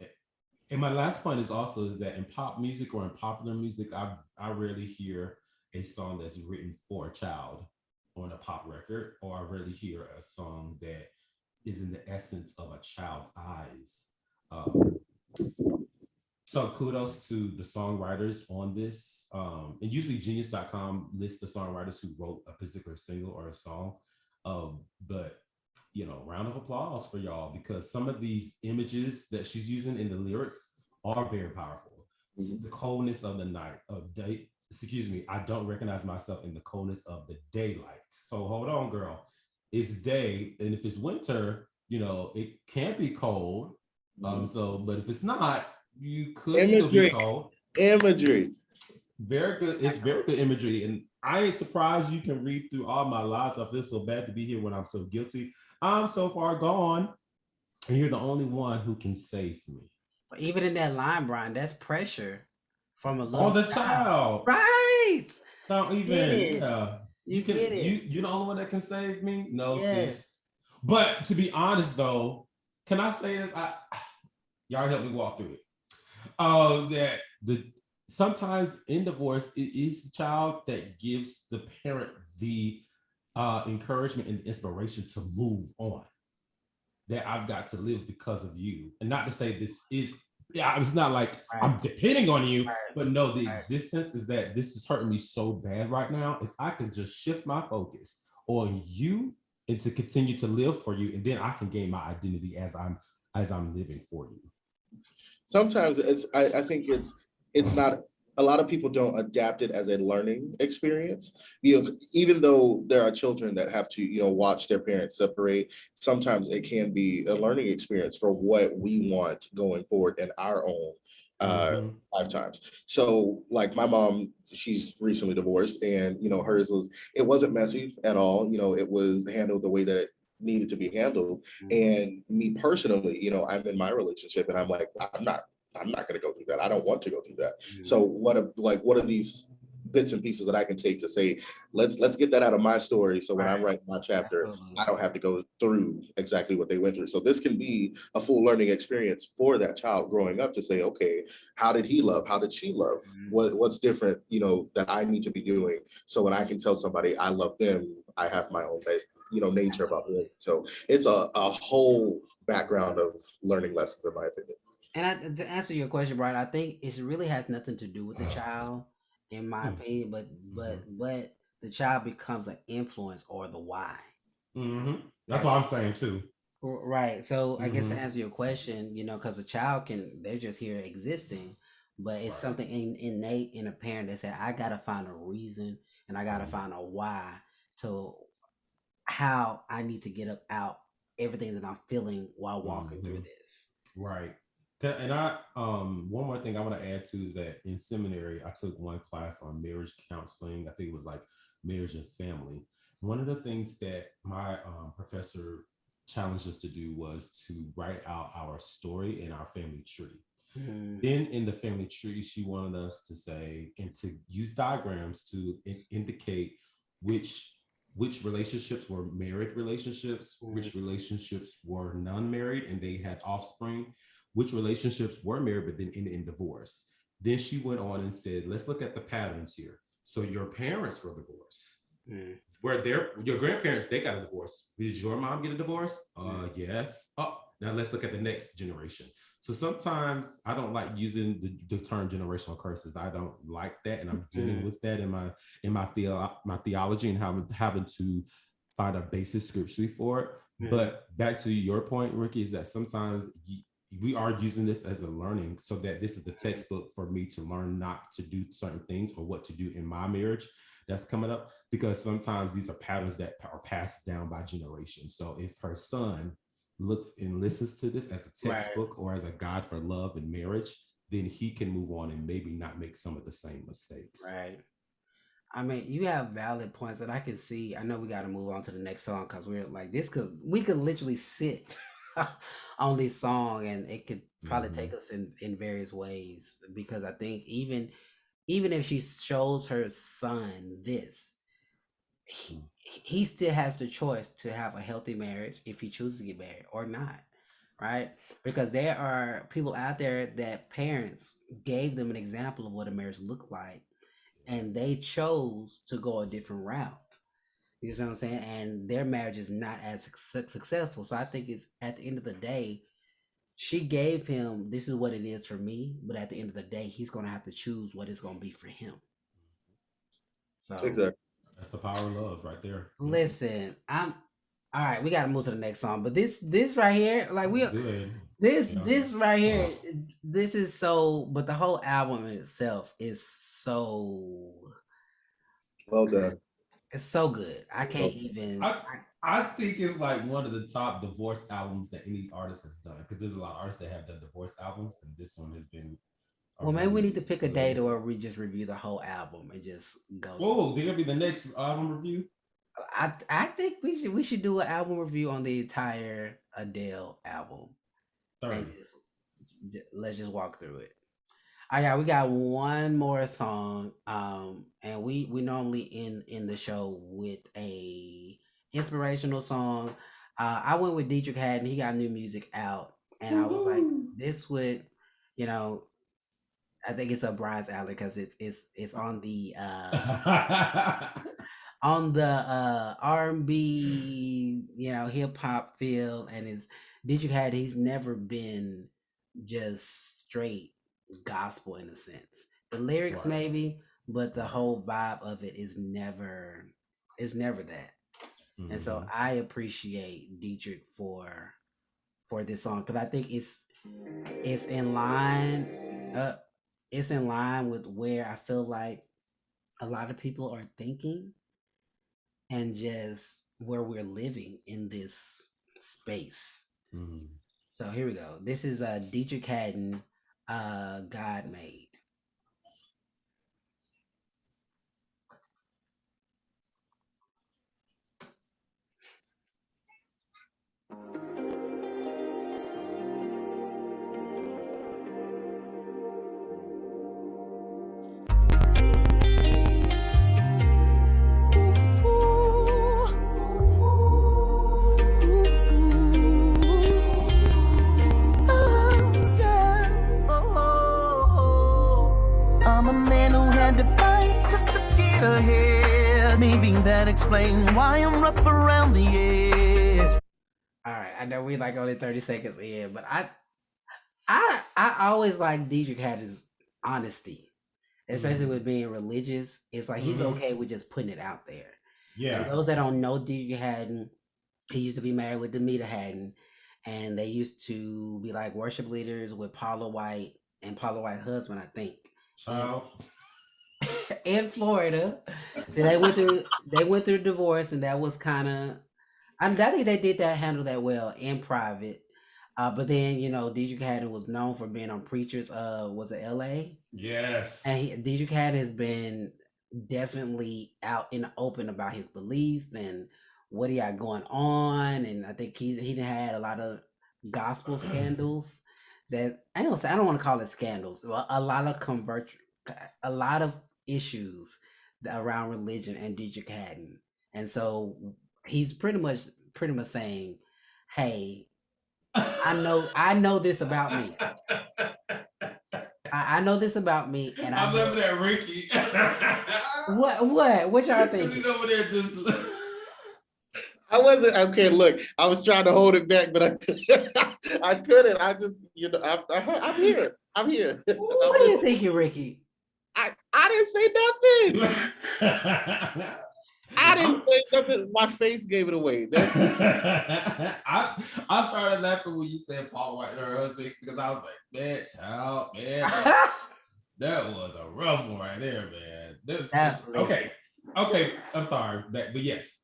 and my last point is also that in pop music or in popular music, I rarely hear a song that's written for a child on a pop record, or I rarely hear a song that is in the essence of a child's eyes. Um, so kudos to the songwriters on this. And usually genius.com lists the songwriters who wrote a particular single or a song. But round of applause for y'all, because some of these images that she's using in the lyrics are very powerful. Mhm. The coldness of the night of day. Excuse me, I don't recognize myself in the coldness of the daylight. So hold on, girl. It's day, and if it's winter, it can be cold. Mhm. But if it's not, you could still be Imagery, cold. imagery. Very good. It's very good imagery. And I ain't surprised you can read through all my lies. I feel so bad to be here when I'm so guilty. I'm so far gone. And you're the only one who can save me. But even in that line, Brian, that's pressure from a On little the child. child. Right. Don't You get even, it. yeah. You You get can it. you the only one that can save me? No, Yes. sis. But to be honest though, can I say this? Y'all help me walk through it. That the sometimes in divorce, it is the child that gives the parent the encouragement and inspiration to move on. That I've got to live because of you, and not to say this is. Yeah, it's not like Right. I'm depending on you, Right. but no, the existence is that this is hurting me so bad right now. If I could just shift my focus on you and to continue to live for you, and then I can gain my identity as I'm living for you. Sometimes I think it's not, a lot of people don't adapt it as a learning experience. Even though there are children that have to, watch their parents separate, sometimes it can be a learning experience for what we want going forward in our own Mm-hmm. lifetimes. So like my mom, she's recently divorced, and hers it wasn't messy at all. It was handled the way that it needed to be handled. And me personally, I'm in my relationship, and I'm like, I'm not going to go through that. I don't want to go through that. So what are these bits and pieces that I can take to say, let's get that out of my story. So when I'm Right. writing my chapter, Absolutely. I don't have to go through exactly what they went through. So this can be a full learning experience for that child growing up to say, okay, how did he love? How did she love? What's different, you know, that I need to be doing? So when I can tell somebody I love them, I have my own, you know, nature about it. So it's a whole background of learning lessons, in my opinion. And to answer your question, Brian, I think it really has nothing to do with the child, in my opinion, but the child becomes an influence or the why. That's what I'm saying too. Right. So I guess to answer your question, you know, because the child they're just here existing, but it's something innate in a parent that said, I gotta find a reason and I gotta find a why to how I need to get up out everything that I'm feeling while walking through this. Right. And I one more thing I want to add to is that in seminary I took one class on marriage counseling. I think it was like marriage and family. One of the things that my professor challenged us to do was to write out our story in our family tree. Then in the family tree, she wanted us to say and to use diagrams to indicate which relationships were married relationships, which relationships were non-married and they had offspring, which relationships were married but then ended in divorce. Then she went on and said, let's look at the patterns here. So your parents were divorced. Were your grandparents, they got a divorce. Did your mom get a divorce? Yes. Oh, now let's look at the next generation. So sometimes I don't like using the term generational curses. I don't like that, and I'm dealing with that in my theology and how I'm having to find a basis scripturally for it. But back to your point, Ricky, is that sometimes we are using this as a learning, so that this is the textbook for me to learn not to do certain things or what to do in my marriage that's coming up, because sometimes these are patterns that are passed down by generations. So if her son looks and listens to this as a textbook or as a guide for love and marriage, then he can move on and maybe not make some of the same mistakes. Right. I mean, you have valid points that I can see. I know we got to move on to the next song because we're like we could literally sit on this song and it could probably take us in various ways, because I think even if she shows her son this, he still has the choice to have a healthy marriage if he chooses to get married or not, right? Because there are people out there that parents gave them an example of what a marriage looked like, and they chose to go a different route. You know what I'm saying? And their marriage is not as successful. So I think it's, at the end of the day, she gave him, this is what it is for me, but at the end of the day, he's going to have to choose what it's going to be for him. So Exactly. That's the power of love right there. Listen, all right, we got to move to the next song, but this right here, like this right here, this is so, but the whole album in itself is so well done. It's so good. I can't even. I think it's like one of the top divorce albums that any artist has done, because there's a lot of artists that have done divorce albums, and this one has been. Well, maybe we need to pick a date, or we just review the whole album and just go. Oh, they're gonna be the next album review. I think we should do an album review on the entire Adele album. Let's just walk through it. All right, we got one more song, and we normally end the show with a inspirational song. I went with Deitrick Haddon. He got new music out, and I was like, this would, you know, I think it's up Brian's alley because it's on the R&B, you know, hip hop feel, and it's Deitrick Haddon. He's never been just straight gospel in a sense. The lyrics maybe, but the whole vibe of it is never that. And so I appreciate Deitrick for this song, because I think it's in line with where I feel like a lot of people are thinking, and just where we're living in this space. So here we go. This is Deitrick Haddon, God Made. explain why I'm rough around the edge. All right, I know we like only 30 seconds in, but I always like Deitrick had his honesty, especially with being religious. It's like he's okay with just putting it out there. Yeah. And those that don't know Deitrick Haddon, he used to be married with Demita Haddon, and they used to be like worship leaders with Paula White and Paula White's husband, I think. Child. In Florida. Then they went through divorce, and that was kind of, I think they did handle that well in private. But then, Deitrick Haddon was known for being on Preachers, was it LA? Yes. And Deitrick Haddon has been definitely out in the open about his belief and what he got going on. And I think he had a lot of gospel scandals that I don't want to call it scandals, but a lot of issues around religion and Deitrick Haddon. And so he's pretty much saying, hey, I know this about me. I know this about me, and I'm loving that Ricky. What y'all thinking? He's over there just. I wasn't okay. Look, I was trying to hold it back, but I couldn't. I just, I'm here. What do you think, Ricky? I didn't say nothing. I didn't say nothing. My face gave it away. I started laughing when you said Paul White and her husband because I was like, man, child, man, that was a rough one right there, man. Okay. I'm sorry, but yes,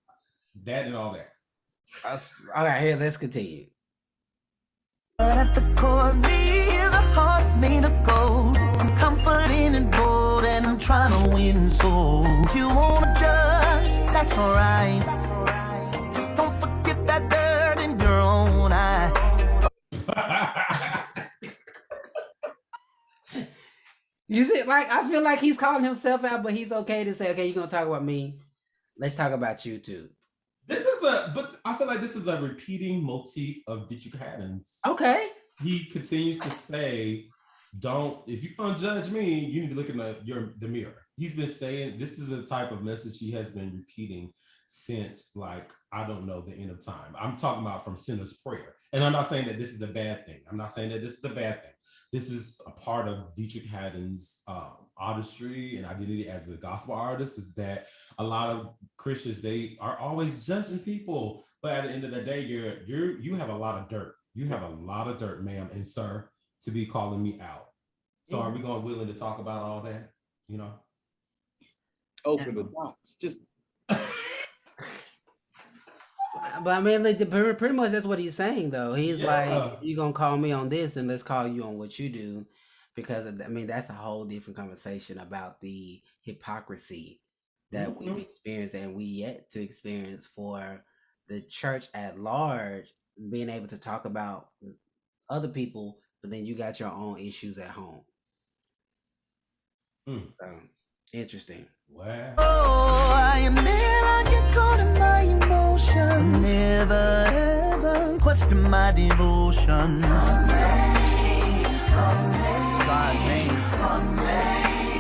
that and all that. All right, here, let's continue. But at the core of me is a heart made of gold. I'm comforting and bold, and I'm trying to win. So if you wanna judge, that's alright. Just don't forget that dirt in your own eye. You see, like, I feel like he's calling himself out, but he's okay to say, okay, you're gonna talk about me. Let's talk about you too. But I feel like this is a repeating motif of Deitrick Haddon's. Okay. He continues to say, if you're gonna judge me, you need to look in the mirror. He's been saying this is a type of message he has been repeating since, like, I don't know, the end of time. I'm talking about from Sinner's Prayer. And I'm not saying that this is a bad thing. This is a part of Deitrick Haddon's artistry and identity as a gospel artist, is that a lot of Christians, they are always judging people, but at the end of the day, you have a lot of dirt. You have a lot of dirt, ma'am and sir, to be calling me out. So are we willing to talk about all that? Open the box. Just. But I mean, like, pretty much that's what he's saying, though. He's like, you're gonna call me on this, and let's call you on what you do, because I mean that's a whole different conversation about the hypocrisy that we've experienced and we yet to experience for the church at large, being able to talk about other people, but then you got your own issues at home. So, interesting. Wow. Oh, I am there, I get caught in my emotions. Never ever question my devotion. God made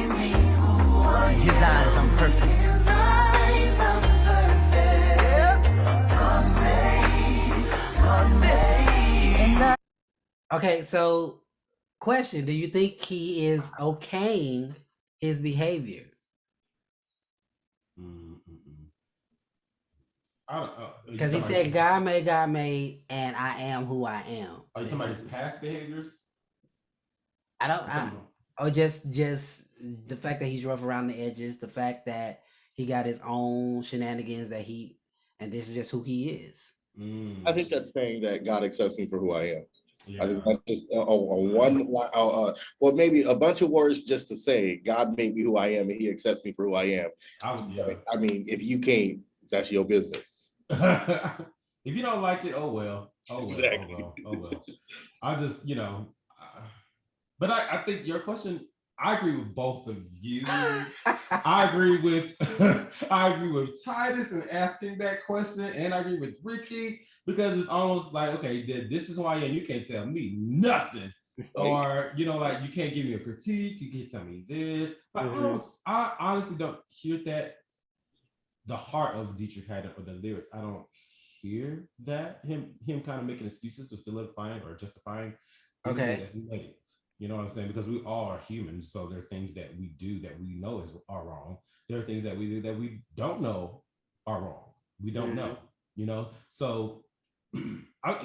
me who I am. His eyes, I'm perfect. His eyes, I'm perfect. Okay, so question: do you think he is okaying his behavior? I don't know. Because he said, God made, and I am who I am. Are you talking about his past behaviors? Or just the fact that he's rough around the edges, the fact that he got his own shenanigans and this is just who he is. I think that's saying that God accepts me for who I am. Yeah. I think that's just well, maybe a bunch of words just to say God made me who I am and he accepts me for who I am. I mean, if you can't, that's your business. If you don't like it, oh well. Exactly. Oh well. I just, but I think your question, I agree with both of you. I agree with Titus in asking that question, and I agree with Ricky, because it's almost like, okay, this is who I am. You can't tell me nothing. Or, like, you can't give me a critique. You can't tell me this. But I honestly don't hear that the heart of Deitrick Haddon or the lyrics. I don't hear that him kind of making excuses or solidifying or justifying anything that's negative. You know what I'm saying? Because we all are humans, so there are things that we do that we know are wrong. There are things that we do that we don't know are wrong. We don't know, you know. So I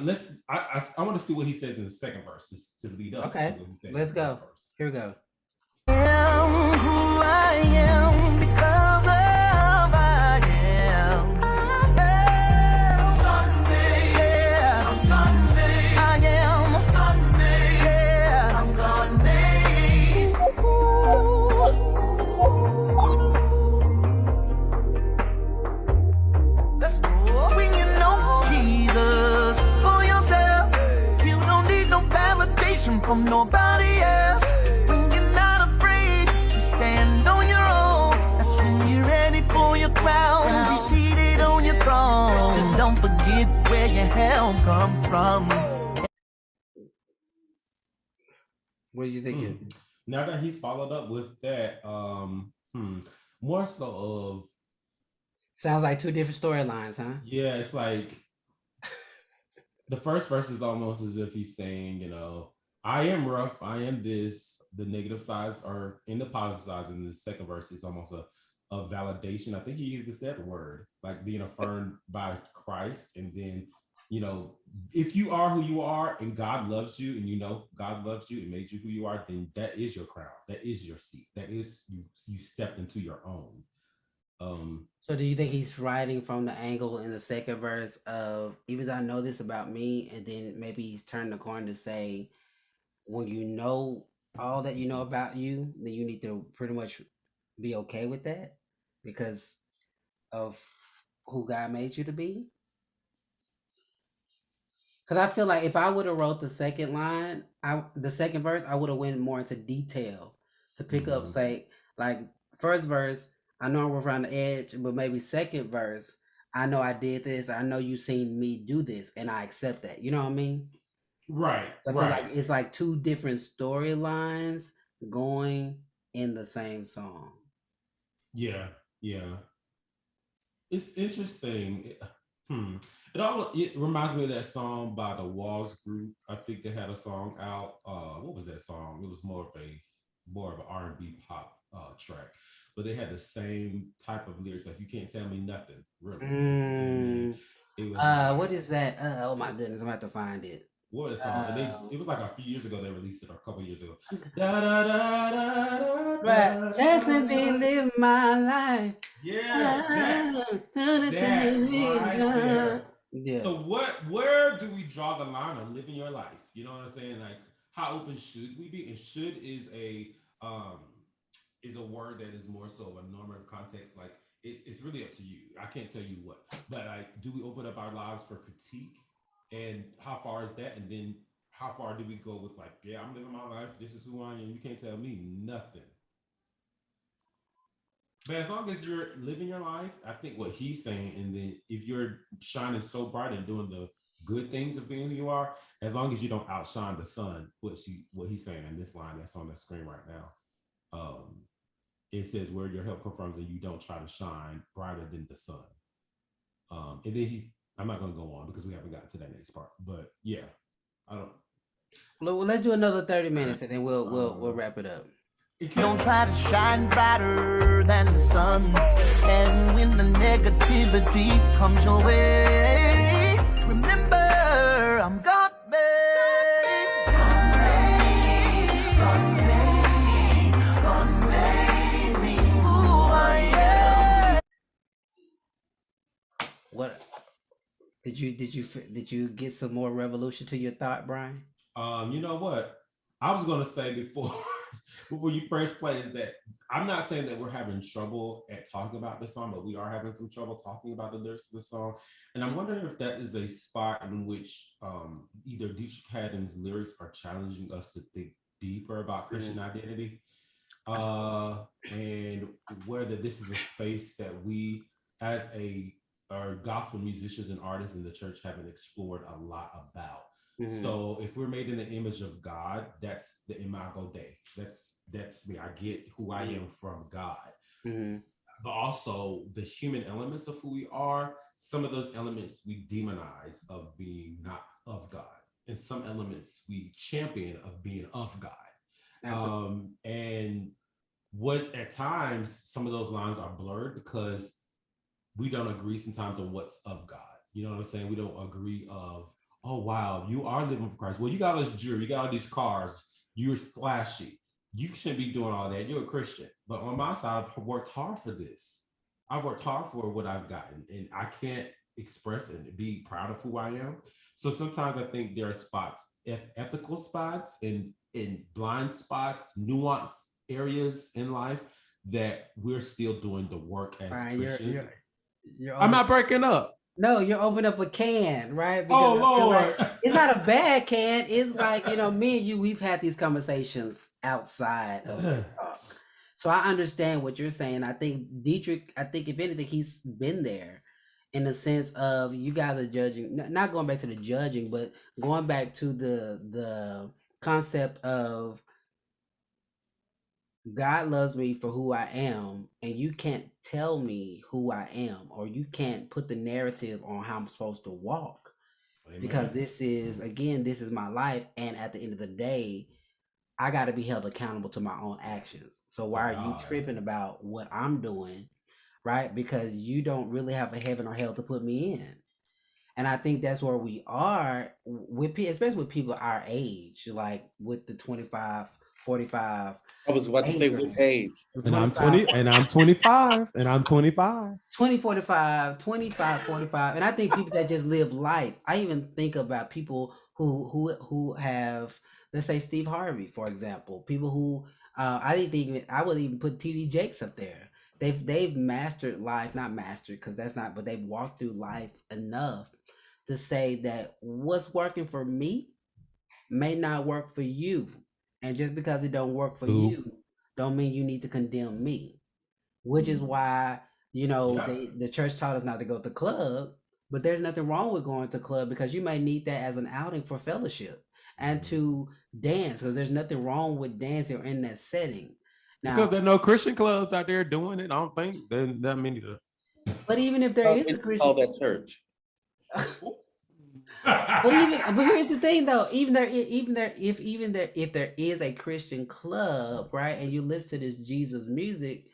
want to see what he says in the second verse to lead up. Okay, to what he said let's in the go. first verse. Here we go. Am who I am because of I am. I'm God-made. Yeah, I'm God-made. I am God-made. Yeah, I'm God-made. Let's go. When you know Jesus for yourself, you don't need no validation from nobody else. When you're not afraid to stand on your own, that's when you're ready for your crown and be seated on your throne. Just don't forget where your help come from. What are you thinking? Now that he's followed up with that, more so of Sounds like two different storylines, huh? yeah, it's like the first verse is almost as if he's saying, you know, I am rough, I am this. The negative sides are in the positive sides, and the second verse is almost a validation. I think he even said the word, like being affirmed by Christ, and then, you know, if you are who you are and God loves you, and you know God loves you and made you who you are, then that is your crown, that is your seat, that is you stepped into your own. So do you think he's writing from the angle in the second verse of, even though I know this about me, and then maybe he's turned the corner to say, when you know all that you know about you, then you need to pretty much be okay with that because of who God made you to be? Because I feel like if I would have wrote the second line, the second verse, I would have went more into detail to pick up, say, like first verse, I know I'm around the edge, but maybe second verse, I know I did this, I know you seen me do this, and I accept that. You know what I mean? Right. So I feel like it's like two different storylines going in the same song. Yeah, yeah. It's interesting. It reminds me of that song by the Walls Group. I think they had a song out. What was that song? It was more of an R&B pop track, but they had the same type of lyrics. Like, you can't tell me nothing, really. It was like, what is that? Oh my goodness, I'm gonna have to find it. what was the song? And it was like a few years ago they released it, or a couple of years ago. Da, da, da, da, da, Right, just let me live my life. Yes, that right there. Yeah. So where do we draw the line of living your life? You know what I'm saying? Like, how open should we be? And should is a word that is more so a normative context. Like, it's really up to you. I can't tell you what, but like, do we open up our lives for critique? And how far is that? And then how far do we go with, like, yeah, I'm living my life. This is who I am. You can't tell me nothing. But as long as you're living your life, I think what he's saying, and then if you're shining so bright and doing the good things of being who you are, as long as you don't outshine the sun, what he's saying in this line that's on the screen right now, it says where your help comes from, and you don't try to shine brighter than the sun. And then I'm not going to go on because we haven't gotten to that next part, but yeah, Well, let's do another 30 minutes and then we'll wrap it up. Don't try to shine brighter than the sun. And when the negativity comes your way, remember, I'm God made. God made me who I am. What did you get some more revolution to your thought, Brian? You know what I was going to say before you press play is that I'm not saying that we're having trouble at talking about the song, but we are having some trouble talking about the lyrics of the song. And I'm wondering if that is a spot in which either Deitrick Haddon's lyrics are challenging us to think deeper about Christian identity, and whether this is a space that we as our gospel musicians and artists in the church haven't explored a lot about. So if we're made in the image of God, that's the imago Dei. That's me. I get who I am from God. but also the human elements of who we are. Some of those elements we demonize of being not of God, and some elements we champion of being of God. And what at times some of those lines are blurred because we don't agree sometimes on what's of God. You know what I'm saying? We don't agree of, oh wow, you are living for Christ. Well, you got all this jewelry, you got all these cars, you're flashy. You shouldn't be doing all that. You're a Christian. But on my side, I've worked hard for this. I've worked hard for what I've gotten, and I can't express and be proud of who I am. So sometimes I think there are spots, ethical spots and blind spots, nuanced areas in life that we're still doing the work as Christians. I'm not breaking up. No, you're opening up a can, right? Because Lord. It's not a bad can. It's like, me and you, we've had these conversations outside of the talk. So I understand what you're saying. I think Deitrick, if anything, he's been there in the sense of you guys are judging, not going back to the judging, but going back to the concept of God loves me for who I am, and you can't tell me who I am, or you can't put the narrative on how I'm supposed to walk. Amen. Because this is my life, and at the end of the day, I got to be held accountable to my own actions. So why are you tripping about what I'm doing, right? Because you don't really have a heaven or hell to put me in. And I think that's where we are with, especially with people our age, like with the 25, 45. I was about to say what age? And I'm 20, and I'm 25, and I'm 25. 20, 45, 25, 45. And I think people that just live life. I even think about people who have, let's say Steve Harvey, for example. People who I would even put TD Jakes up there. They've mastered life, not mastered because that's not, but they've walked through life enough to say that what's working for me may not work for you. And just because it don't work for you, don't mean you need to condemn me. Which is why, the church taught us not to go to club, but there's nothing wrong with going to club because you may need that as an outing for fellowship and to dance, because there's nothing wrong with dancing in that setting. Now, because there are no Christian clubs out there doing it, I don't think there's that many. But even if there is a Christian, call that church. but here's the thing though, if there is a Christian club, right, and you listen to this Jesus music,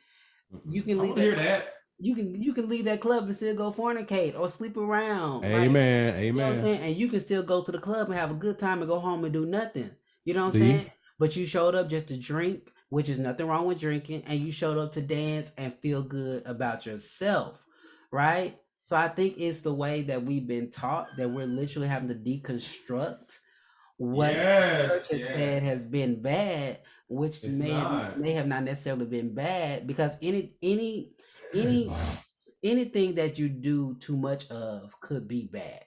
you can leave that. You can leave that club and still go fornicate or sleep around. Amen. Right? You know what I'm saying? And you can still go to the club and have a good time and go home and do nothing. You know what I'm saying? But you showed up just to drink, which is nothing wrong with drinking, and you showed up to dance and feel good about yourself, right? So I think it's the way that we've been taught that we're literally having to deconstruct what the church said has been bad, which may have not necessarily been bad, because anything that you do too much of could be bad.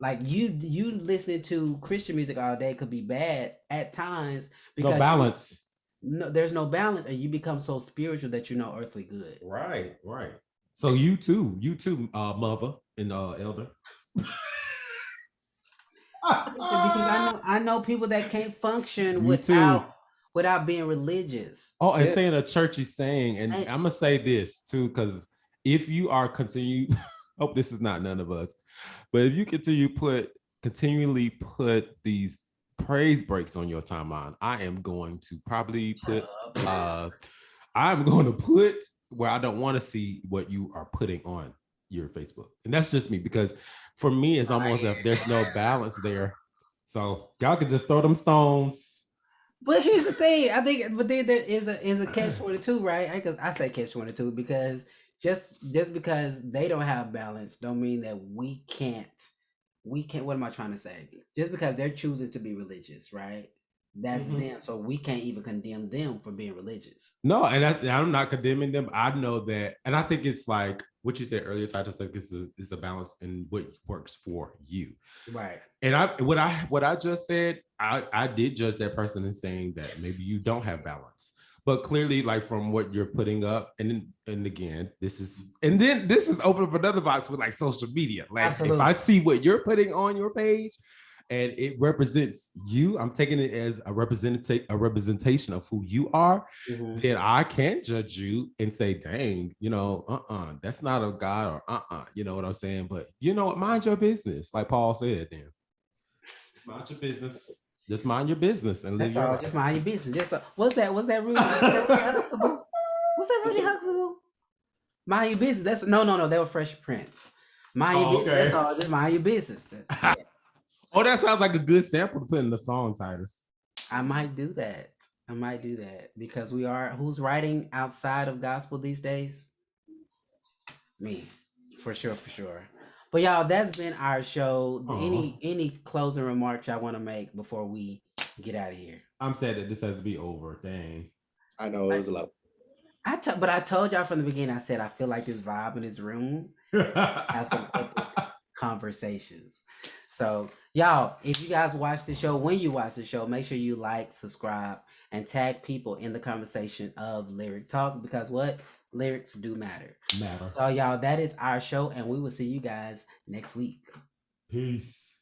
Like you listening to Christian music all day could be bad at times because there's no balance, and you become so spiritual that you know earthly good. Right. So you too, mother and elder. Because I know people that can't function without being religious. Oh, and saying a churchy saying, and I'm gonna say this too, because if you are hope this is not none of us, but if you continually put these praise breaks on your timeline, I am going to probably put where I don't want to see what you are putting on your Facebook. And that's just me, because for me, it's almost like there's no balance there. So y'all can just throw them stones. But here's the thing, I think, but then there is a catch-22, right? Because I say catch-22 because just because they don't have balance don't mean that we can't, what am I trying to say? Just because they're choosing to be religious, right? That's them. So we can't even condemn them for being religious. No, and I'm not condemning them. I know that. And I think it's like what you said earlier, Titus, like this is a balance in what works for you. Right. And what I just said, I did judge that person in saying that maybe you don't have balance. But clearly, like from what you're putting up, and again, this is open up another box with like social media. Like Absolutely. If I see what you're putting on your page, and it represents you, I'm taking it as a representation of who you are, then I can judge you and say, dang, that's not a God, or you know what I'm saying? But you know what, mind your business, like Paul said. Then mind your business. Just mind your business and live That's your all. life. Just mind your business. What's that Rudy Huxtable? What's that Rudy Huxtable? Mind your business. That's no. They were Fresh Prince. Mind your business. That's all. Just mind your business. Oh, that sounds like a good sample to put in the song, Titus. I might do that. Because who's writing outside of gospel these days? Me, for sure. But y'all, that's been our show. Any closing remarks y'all want to make before we get out of here? I'm sad that this has to be over. Dang. I know it was a lot. But I told y'all from the beginning. I said I feel like this vibe in this room has some epic conversations. So y'all, if you guys watch the show, when you watch the show, make sure you like, subscribe, and tag people in the conversation of Lyric Talk, because what? Lyrics do matter. So y'all, that is our show, and we will see you guys next week. Peace.